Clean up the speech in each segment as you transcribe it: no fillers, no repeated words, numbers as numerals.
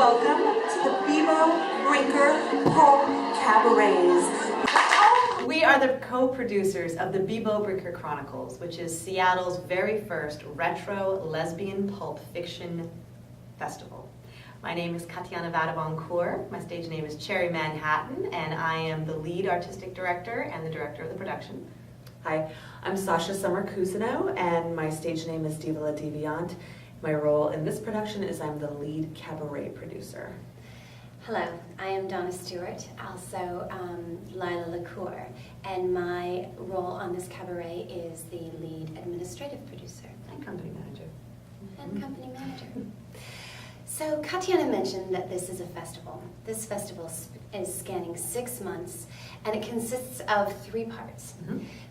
welcome to the Beebo Brinker Cabarets. We are the co-producers of the Beebo Brinker Chronicles, which is Seattle's very first retro lesbian pulp fiction festival. My name is Katiana Vadaboncourt. My stage name is Cherry Manhattan, and I am the lead artistic director and the director of the production. Hi, I'm Sasha Summer-Cousineau, and my stage name is Diva La Deviant. My role in this production is I'm the lead cabaret producer. Hello, I am Donna Stewart, also Lila LaCour, and my role on this cabaret is the lead administrative producer. And company manager. And company manager. So Katiana mentioned that this is a festival. This festival is spanning 6 months, and it consists of 3 parts.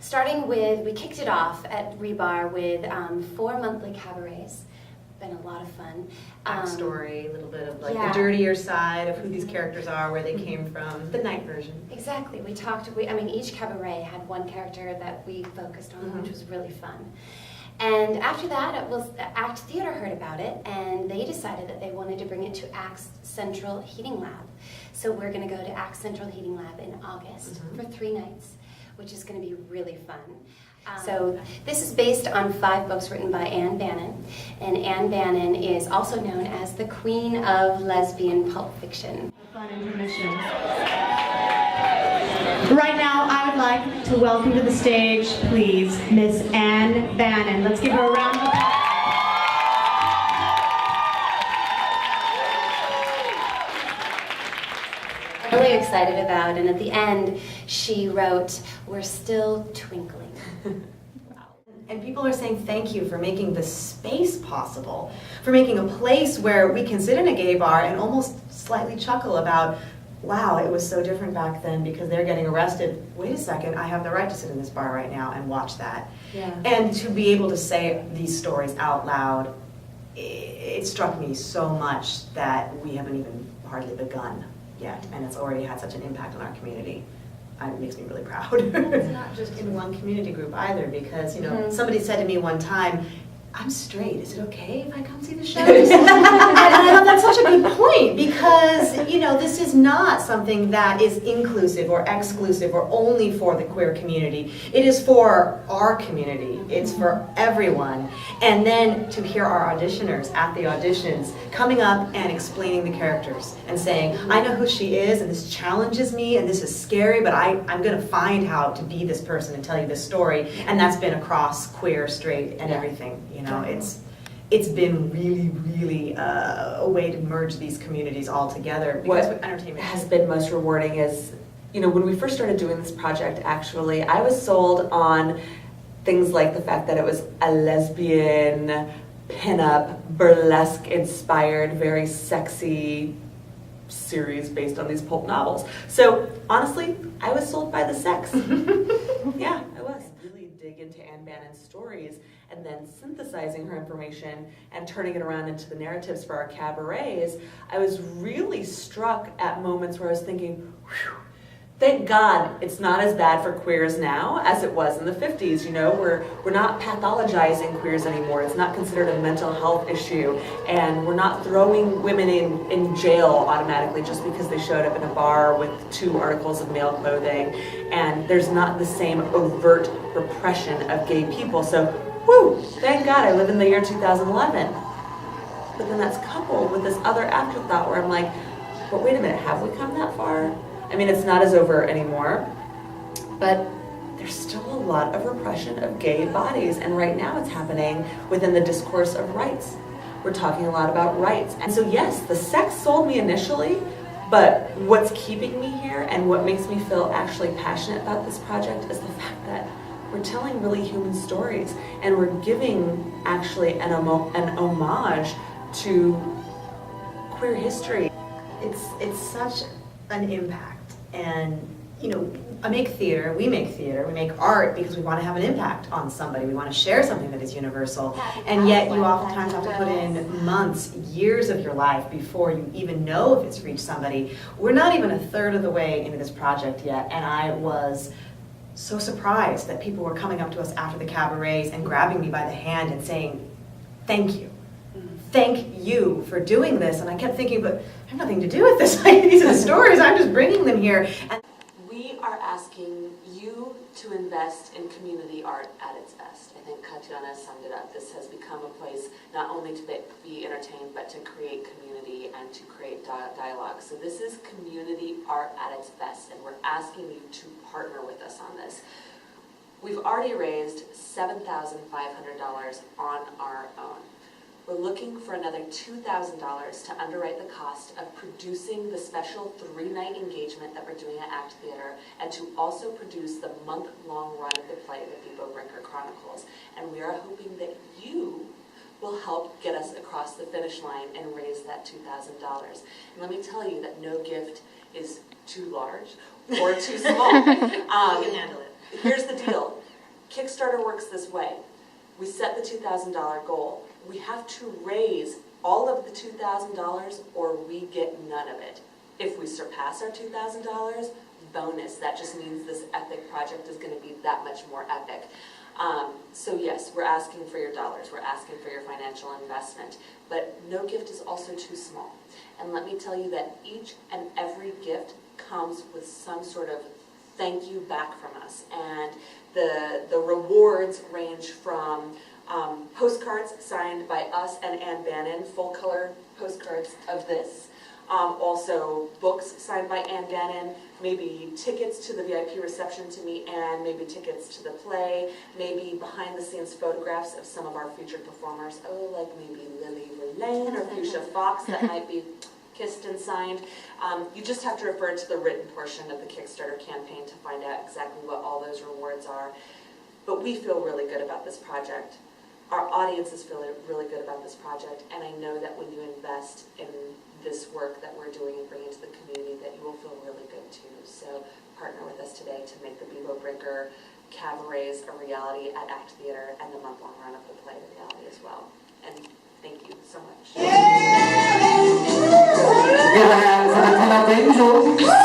Starting with, we kicked it off at Rebar with 4 monthly cabarets. Been a lot of fun. Backstory, a little bit of like the dirtier side of who these characters are, where they came from, the night version. Exactly. We talked, I mean, each cabaret had one character that we focused on, which was really fun. And after that, it was Act Theater heard about it, and they decided that they wanted to bring it to Act Central Heating Lab. So we're going to go to Act Central Heating Lab in August for 3 nights, which is going to be really fun. So this is based on 5 books written by Ann Bannon, and Ann Bannon is also known as the queen of lesbian pulp fiction. Fun intermission. Right now, I would like to welcome to the stage, please, Miss Ann Bannon. Let's give her a round of applause. I'm really excited about, and at the end, she wrote, "We're still twinkling." And people are saying thank you for making this space possible, for making a place where we can sit in a gay bar and almost slightly chuckle about, wow, it was so different back then because they're getting arrested. Wait a second, I have the right to sit in this bar right now and watch that. Yeah. And to be able to say these stories out loud, it struck me so much that we haven't even hardly begun yet, and it's already had such an impact on our community. It makes me really proud. It's not just in one community group either, because somebody said to me one time, "I'm straight, is it okay if I come see the shows?" And I thought that's such a good point, because this is not something that is inclusive or exclusive or only for the queer community. It is for our community. It's for everyone. And then to hear our auditioners at the auditions coming up and explaining the characters and saying, "I know who she is, and this challenges me, and this is scary, but I'm going to find how to be this person and tell you this story." And that's been across queer, straight, and everything. It's been really, really a way to merge these communities all together. Because What entertainment has been most rewarding is, when we first started doing this project, actually, I was sold on things like the fact that it was a lesbian, pinup, burlesque-inspired, very sexy series based on these pulp novels. So, honestly, I was sold by the sex. Yeah, I was. Really dig into Ann Bannon's stories, and then synthesizing her information and turning it around into the narratives for our cabarets. I was really struck at moments where I was thinking, whew, thank God it's not as bad for queers now as it was in the 50s. We're not pathologizing queers anymore. It's not considered a mental health issue, and we're not throwing women in jail automatically just because they showed up in a bar with 2 articles of male clothing, and there's not the same overt repression of gay people. So, woo, thank God I live in the year 2011. But then that's coupled with this other afterthought where I'm like, but wait a minute, have we come that far? I mean, it's not as overt anymore, but there's still a lot of repression of gay bodies, and right now it's happening within the discourse of rights. We're talking a lot about rights. And so yes, the sex sold me initially, but what's keeping me here and what makes me feel actually passionate about this project is the fact that we're telling really human stories, and we're giving actually an homage to queer history. It's such an impact, and we make theater, we make art because we want to have an impact on somebody. We want to share something that is universal, and yet you oftentimes have to put in months, years of your life before you even know if it's reached somebody. We're not even a third of the way into this project yet, and I was so surprised that people were coming up to us after the cabarets and grabbing me by the hand and saying, "Thank you. thank you for doing this. And I kept thinking, but I have nothing to do with this. These are the stories, I'm just bringing them here. And we are asking you to invest in community art at its best. I think Katiana summed it up. This has become a place not only to be entertained, but to create community and to create dialogue. So this is community art at its best, and we're asking you to partner with us on this. We've already raised $7,500 on our own. We're looking for another $2,000 to underwrite the cost of producing the special 3-night engagement that we're doing at ACT Theater, and to also produce the month-long run of the play, the Beebo Brinker Chronicles. And we are hoping that you will help get us across the finish line and raise that $2,000. And let me tell you that no gift is too large or too small. you can handle it. Here's the deal. Kickstarter works this way. We set the $2,000 goal. We have to raise all of the $2,000 or we get none of it. If we surpass our $2,000, bonus. That just means this epic project is going to be that much more epic. So yes, we're asking for your dollars. We're asking for your financial investment. But no gift is also too small. And let me tell you that each and every gift comes with some sort of thank you back from us. And the rewards range from postcards signed by us and Ann Bannon, full color postcards of this. Also books signed by Ann Bannon, maybe tickets to the VIP reception to meet Ann, maybe tickets to the play, maybe behind the scenes photographs of some of our featured performers. Oh, like maybe Lily Verlaine or Fuchsia Fox that might be kissed and signed. You just have to refer to the written portion of the Kickstarter campaign to find out exactly what all those rewards are. But we feel really good about this project. Our audiences feel really good about this project, and I know that when you invest in this work that we're doing and bring it to the community, that you will feel really good too. So partner with us today to make the Beebo Brinker cabarets a reality at ACT Theater, and the month-long run of the play a reality as well. And thank you so much. Give a hand for the Angels.